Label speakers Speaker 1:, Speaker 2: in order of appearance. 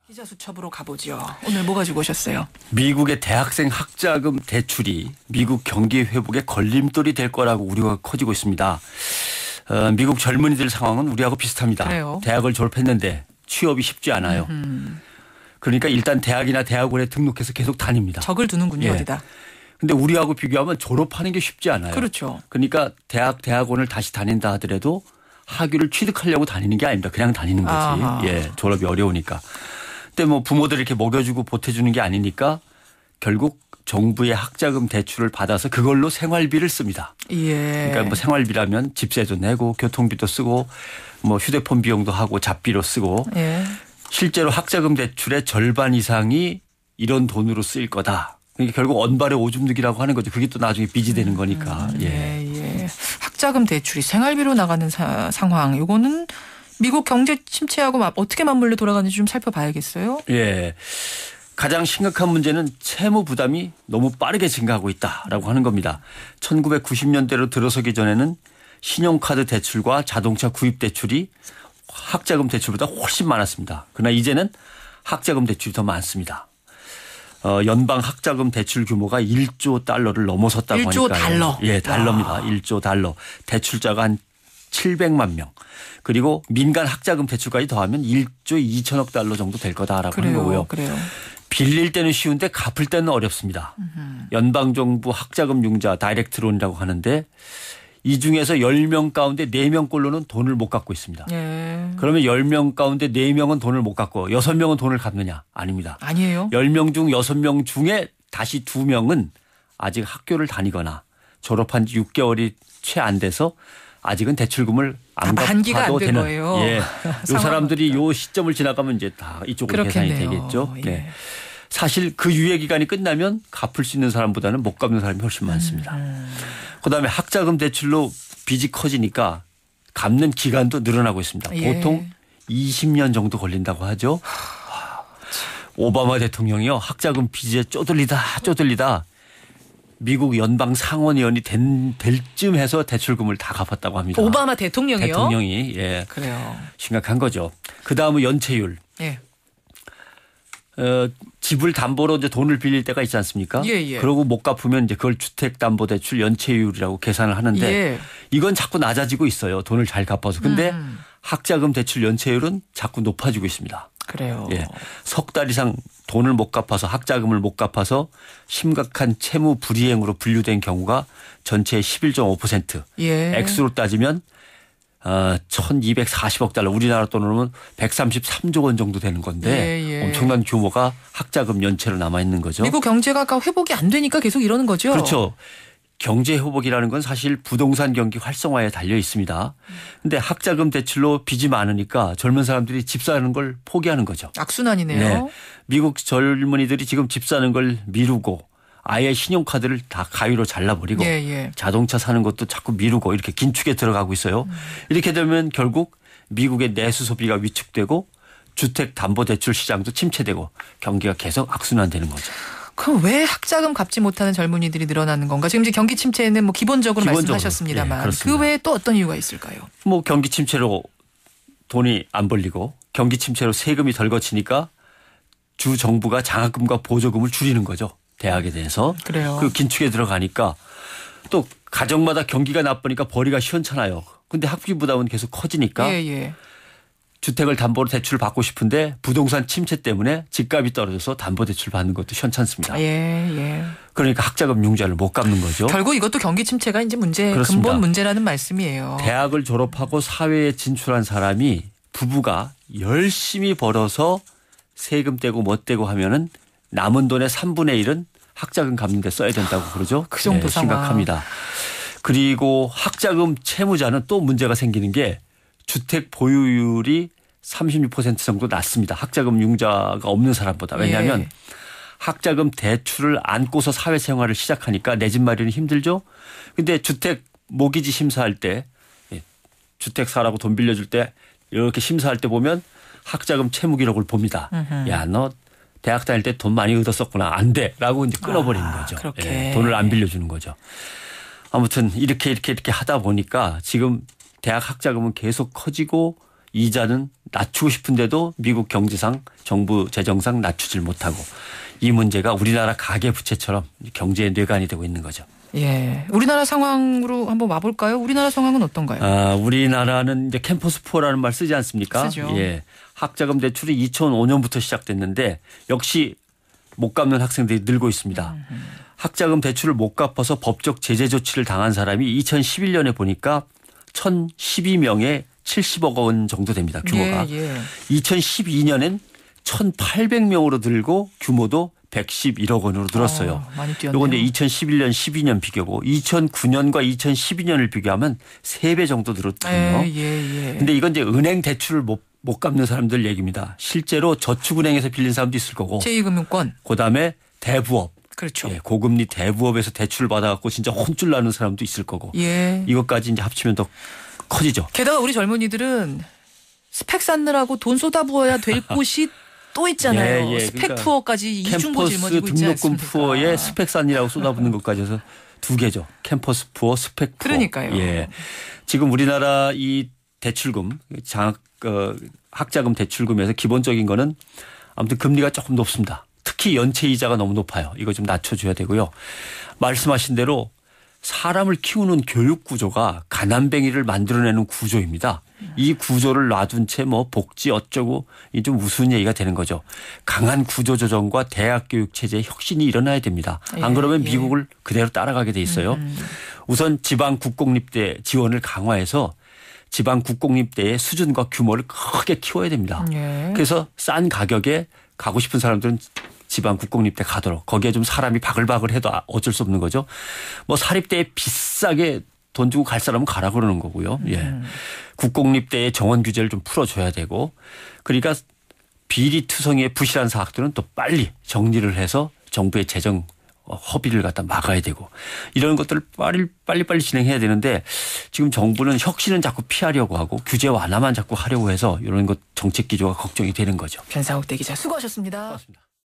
Speaker 1: 기자 수첩으로 가보죠. 오늘 뭐 가지고 오셨어요?
Speaker 2: 미국의 대학생 학자금 대출이 미국 경기 회복에 걸림돌이 될 거라고 우려가 커지고 있습니다. 미국 젊은이들 상황은 우리하고 비슷합니다.
Speaker 1: 그래요?
Speaker 2: 대학을 졸업했는데 취업이 쉽지 않아요. 그러니까 일단 대학이나 대학원에 등록해서 계속 다닙니다.
Speaker 1: 적을 두는군요.
Speaker 2: 예.
Speaker 1: 어디다.
Speaker 2: 근데 우리하고 비교하면 졸업하는 게 쉽지 않아요.
Speaker 1: 그렇죠.
Speaker 2: 그러니까 대학원을 다시 다닌다 하더라도 학위를 취득하려고 다니는 게 아닙니다. 그냥 다니는 거지.
Speaker 1: 아하.
Speaker 2: 예, 졸업이 어려우니까. 근데 뭐 부모들이 이렇게 먹여주고 보태주는 게 아니니까 결국 정부의 학자금 대출을 받아서 그걸로 생활비를 씁니다.
Speaker 1: 예.
Speaker 2: 그러니까 뭐 생활비라면 집세도 내고 교통비도 쓰고 뭐 휴대폰 비용도 하고 잡비로 쓰고
Speaker 1: 예.
Speaker 2: 실제로 학자금 대출의 절반 이상이 이런 돈으로 쓰일 거다. 그러니까 결국 언발의 오줌 누기라고 하는 거죠. 그게 또 나중에 빚이 되는 거니까. 예.
Speaker 1: 예. 학자금 대출이 생활비로 나가는 상황. 이거는 미국 경제 침체하고 어떻게 맞물려 돌아가는지 좀 살펴봐야겠어요.
Speaker 2: 예. 가장 심각한 문제는 채무 부담이 너무 빠르게 증가하고 있다라고 하는 겁니다. 1990년대로 들어서기 전에는 신용카드 대출과 자동차 구입 대출이 학자금 대출보다 훨씬 많았습니다. 그러나 이제는 학자금 대출이 더 많습니다. 연방 학자금 대출 규모가 1조 달러를 넘어섰다고 하니까요.
Speaker 1: 1조 달러.
Speaker 2: 예, 달러입니다.
Speaker 1: 와.
Speaker 2: 1조 달러. 대출자가 한 700만 명. 그리고 민간 학자금 대출까지 더하면 1조 2천억 달러 정도 될 거다라고 하는 거고요.
Speaker 1: 그래요.
Speaker 2: 빌릴 때는 쉬운데 갚을 때는 어렵습니다. 연방정부 학자금 융자 다이렉트론이라고 하는데 이 중에서 10명 가운데 4명꼴로는 돈을 못 갚고 있습니다.
Speaker 1: 예.
Speaker 2: 그러면 10명 가운데 4명은 돈을 못 갚고 6명은 돈을 갚느냐? 아닙니다.
Speaker 1: 아니에요.
Speaker 2: 10명 중 6명 중에 다시 2명은 아직 학교를 다니거나 졸업한 지 6개월이 채 안 돼서 아직은 대출금을 안
Speaker 1: 만기가 안
Speaker 2: 갚아도
Speaker 1: 된
Speaker 2: 되는.
Speaker 1: 거예요.
Speaker 2: 예. 이 사람들이 요 시점을 지나가면 이제 다 이쪽으로 계산이
Speaker 1: 그렇겠네요.
Speaker 2: 되겠죠.
Speaker 1: 예.
Speaker 2: 네. 사실 그 유예 기간이 끝나면 갚을 수 있는 사람보다는 못 갚는 사람이 훨씬 많습니다. 그다음에 학자금 대출로 빚이 커지니까 갚는 기간도 늘어나고 있습니다.
Speaker 1: 예.
Speaker 2: 보통 20년 정도 걸린다고 하죠. 오바마 대통령이요. 학자금 빚에 쪼들리다 미국 연방 상원의원이 될 쯤 해서 대출금을 다 갚았다고 합니다.
Speaker 1: 오바마 대통령이요?
Speaker 2: 대통령이. 예.
Speaker 1: 그래요.
Speaker 2: 심각한 거죠. 그다음은 연체율.
Speaker 1: 예.
Speaker 2: 집을 담보로 이제 돈을 빌릴 때가 있지 않습니까?
Speaker 1: 예.
Speaker 2: 그러고 못 갚으면 이제 그걸 주택담보대출 연체율이라고 계산을 하는데
Speaker 1: 예.
Speaker 2: 이건 자꾸 낮아지고 있어요. 돈을 잘 갚아서. 근데 학자금 대출 연체율은 자꾸 높아지고 있습니다.
Speaker 1: 그래요.
Speaker 2: 예. 석 달 이상 돈을 못 갚아서 학자금을 못 갚아서 심각한 채무 불이행으로 분류된 경우가 전체의 11.5%.
Speaker 1: 예.
Speaker 2: 액수로 따지면 1240억 달러 우리나라 돈으로는 133조 원 정도 되는 건데
Speaker 1: 예.
Speaker 2: 엄청난 규모가 학자금 연체로 남아있는 거죠.
Speaker 1: 미국 경제가 아까 회복이 안 되니까 계속 이러는 거죠?
Speaker 2: 그렇죠. 경제 회복이라는 건 사실 부동산 경기 활성화에 달려 있습니다. 그런데 학자금 대출로 빚이 많으니까 젊은 사람들이 집 사는 걸 포기하는 거죠.
Speaker 1: 악순환이네요.
Speaker 2: 네. 미국 젊은이들이 지금 집 사는 걸 미루고 아예 신용카드를 다 가위로 잘라버리고
Speaker 1: 예.
Speaker 2: 자동차 사는 것도 자꾸 미루고 이렇게 긴축에 들어가고 있어요. 이렇게 되면 결국 미국의 내수 소비가 위축되고 주택담보대출 시장도 침체되고 경기가 계속 악순환되는 거죠.
Speaker 1: 그럼 왜 학자금 갚지 못하는 젊은이들이 늘어나는 건가? 지금 이제 경기 침체는 뭐 기본적으로 말씀하셨습니다만
Speaker 2: 예, 그렇습니다.
Speaker 1: 그 외에 또 어떤 이유가 있을까요?
Speaker 2: 뭐 경기 침체로 돈이 안 벌리고 경기 침체로 세금이 덜 거치니까 주 정부가 장학금과 보조금을 줄이는 거죠. 대학에 대해서.
Speaker 1: 그래요.
Speaker 2: 그 긴축에 들어가니까 또 가정마다 경기가 나쁘니까 벌이가 시원찮아요. 근데 학비 부담은 계속 커지니까
Speaker 1: 예.
Speaker 2: 주택을 담보로 대출을 받고 싶은데 부동산 침체 때문에 집값이 떨어져서 담보대출 받는 것도 시원찮습니다.
Speaker 1: 예.
Speaker 2: 그러니까 학자금 융자를 못 갚는 거죠.
Speaker 1: 결국 이것도 경기 침체가 이제
Speaker 2: 그렇습니다.
Speaker 1: 근본 문제라는 말씀이에요.
Speaker 2: 대학을 졸업하고 사회에 진출한 사람이 부부가 열심히 벌어서 세금 떼고 뭐 떼고 하면은 남은 돈의 3분의 1은 학자금 갚는 데 써야 된다고 그러죠.
Speaker 1: 그 정도
Speaker 2: 네,
Speaker 1: 상황.
Speaker 2: 심각합니다. 그리고 학자금 채무자는 또 문제가 생기는 게 주택 보유율이 36% 정도 낮습니다. 학자금 융자가 없는 사람보다. 왜냐하면
Speaker 1: 예.
Speaker 2: 학자금 대출을 안고서 사회생활을 시작하니까 내 집 마련이 힘들죠. 근데 주택 모기지 심사할 때 주택 사라고 돈 빌려줄 때 이렇게 심사할 때 보면 학자금 채무 기록을 봅니다. 야, 너 대학 다닐 때 돈 많이 얻었었구나. 안 돼. 라고 이제 끊어버리는 거죠.
Speaker 1: 그렇게.
Speaker 2: 예, 돈을 안 빌려주는 거죠. 아무튼 이렇게 하다 보니까 지금 대학 학자금은 계속 커지고 이자는 낮추고 싶은데도 미국 경제상 정부 재정상 낮추질 못하고 이 문제가 우리나라 가계부채처럼 경제의 뇌관이 되고 있는 거죠.
Speaker 1: 예. 우리나라 상황으로 한번 와볼까요? 우리나라 상황은 어떤가요?
Speaker 2: 우리나라는 이제 캠퍼스 푸어라는 말 쓰지 않습니까?
Speaker 1: 쓰죠.
Speaker 2: 예. 학자금 대출이 2005년부터 시작됐는데 역시 못 갚는 학생들이 늘고 있습니다. 학자금 대출을 못 갚아서 법적 제재 조치를 당한 사람이 2011년에 보니까 1,012명에 70억 원 정도 됩니다. 규모가. 2012년엔 1,800명으로 늘고 규모도 111억 원으로 늘었어요.
Speaker 1: 많이 뛰었네요.
Speaker 2: 요건 이제 2011년, 12년 비교고 2009년과 2012년을 비교하면 3배 정도 늘었거든요. 근데 이건 이제 은행 대출을 못 갚는 사람들 얘기입니다. 실제로 저축은행에서 빌린 사람도 있을 거고.
Speaker 1: 제2금융권.
Speaker 2: 그다음에 대부업.
Speaker 1: 그렇죠.
Speaker 2: 예, 고금리 대부업에서 대출을 받아갖고 진짜 혼쭐 나는 사람도 있을 거고.
Speaker 1: 예.
Speaker 2: 이것까지 이제 합치면 더 커지죠.
Speaker 1: 게다가 우리 젊은이들은 스펙 쌓느라고 돈 쏟아부어야 될 곳이 또 있잖아요.
Speaker 2: 예,
Speaker 1: 스펙
Speaker 2: 그러니까
Speaker 1: 푸어까지 이중고 짊어지고 있지
Speaker 2: 등록금
Speaker 1: 않습니까?
Speaker 2: 푸어에 스펙 산이라고 쏟아붓는 것까지 해서 두 개죠. 캠퍼스 푸어, 스펙 푸어.
Speaker 1: 그러니까요.
Speaker 2: 예. 지금 우리나라 이 대출금, 학자금 대출금에서 기본적인 거는 아무튼 금리가 조금 높습니다. 특히 연체 이자가 너무 높아요. 이거 좀 낮춰줘야 되고요. 말씀하신 대로 사람을 키우는 교육 구조가 가난뱅이를 만들어내는 구조입니다. 이 구조를 놔둔 채 뭐 복지 어쩌고 이 좀 우스운 얘기가 되는 거죠. 강한 구조 조정과 대학 교육 체제의 혁신이 일어나야 됩니다. 안 그러면 미국을 그대로 따라가게 돼 있어요. 우선 지방 국공립대 지원을 강화해서 지방 국공립대의 수준과 규모를 크게 키워야 됩니다. 그래서 싼 가격에 가고 싶은 사람들은 지방 국공립대 가도록 거기에 좀 사람이 바글바글 해도 어쩔 수 없는 거죠. 뭐 사립대에 비싸게 돈 주고 갈 사람은 가라 그러는 거고요. 예. 국공립대의 정원 규제를 좀 풀어줘야 되고 그러니까 비리투성이의 부실한 사학들은 또 빨리 정리를 해서 정부의 재정 허비를 갖다 막아야 되고 이런 것들을 빨리 진행해야 되는데 지금 정부는 혁신은 자꾸 피하려고 하고 규제 완화만 자꾸 하려고 해서 이런 것 정책 기조가 걱정이 되는 거죠.
Speaker 1: 변상욱 대기자 수고하셨습니다.
Speaker 2: 고맙습니다.